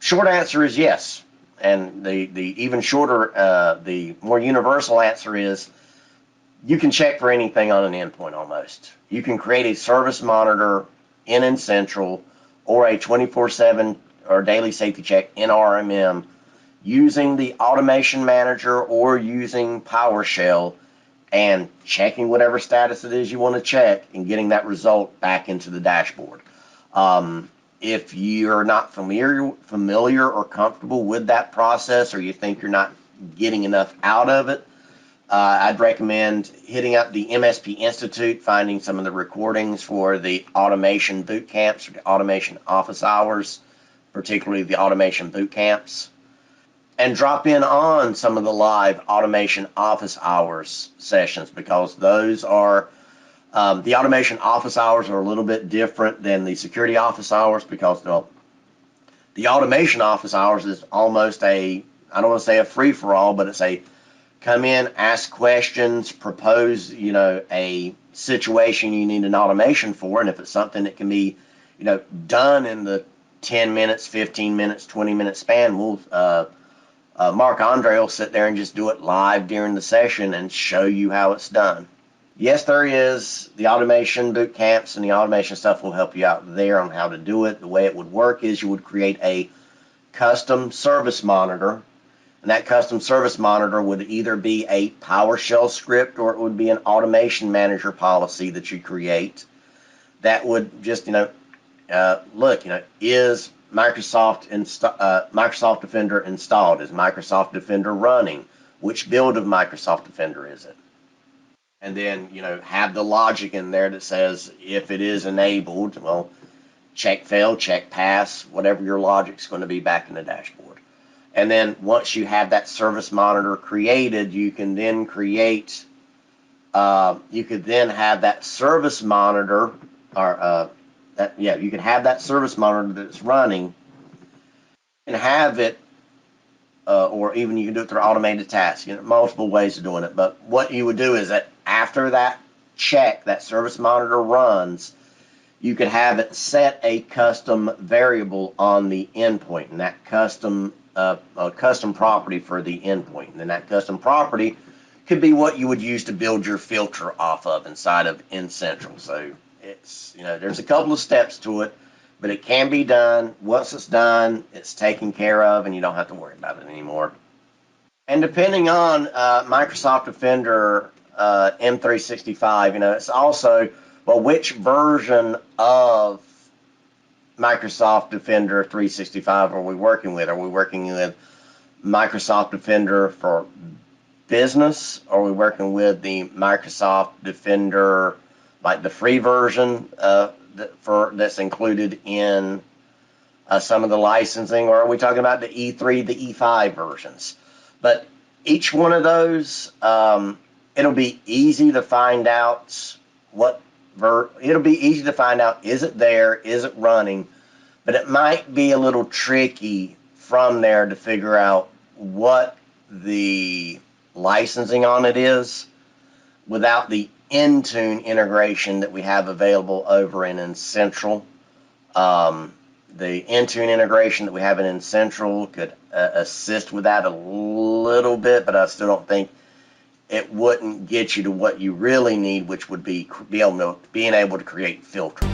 Short answer is yes. And the even shorter, the more universal answer is you can check for anything on an endpoint almost. You can create a service monitor in N-central or a 24/7 or daily safety check in RMM using the automation manager or using PowerShell and checking whatever status it is you want to check and getting that result back into the dashboard. If you're not familiar or comfortable with that process, or you think you're not getting enough out of it, I'd recommend hitting up the MSP Institute, finding some of the recordings for the automation boot camps or the automation office hours, particularly the automation boot camps, and drop in on some of the live automation office hours sessions, because those are the automation office hours are a little bit different than the security office hours, because the automation office hours is almost I don't want to say a free-for-all, but it's a come in, ask questions, propose, a situation you need an automation for, and if it's something that can be, done in the 10 minutes, 15 minutes, 20-minute span, Mark Andre will sit there and just do it live during the session and show you how it's done. Yes, there is the automation boot camps, and the automation stuff will help you out there on how to do it. The way it would work is you would create a custom service monitor, and that custom service monitor would either be a PowerShell script or it would be an automation manager policy that you create that would just, look, is Microsoft Defender installed? Is Microsoft Defender running? Which build of Microsoft Defender is it? And then, have the logic in there that says if it is enabled, well, check fail, check pass, whatever your logic's going to be back in the dashboard. And then once you have that service monitor created, you can then create, you could then have that service monitor, or you can have that service monitor that's running and have it, or even you can do it through automated tasks. Multiple ways of doing it. But what you would do is that after that check, that service monitor runs, you could have it set a custom variable on the endpoint, and that custom property for the endpoint. And then that custom property could be what you would use to build your filter off of inside of N-central. So it's, there's a couple of steps to it, but it can be done. Once it's done, it's taken care of, and you don't have to worry about it anymore. And depending on Microsoft Defender M365, it's also, well, which version of Microsoft Defender 365 are we working with? Are we working with Microsoft Defender for Business? Or are we working with the Microsoft Defender, like the free version that's included in some of the licensing? Or are we talking about the E3, the E5 versions? But each one of those, it'll be easy to find out is it there, is it running, but it might be a little tricky from there to figure out what the licensing on it is without the Intune integration that we have available over in N-central. The Intune integration that we have in N-central could assist with that a little bit, but I still don't think it wouldn't get you to what you really need, which would be being able to create filters.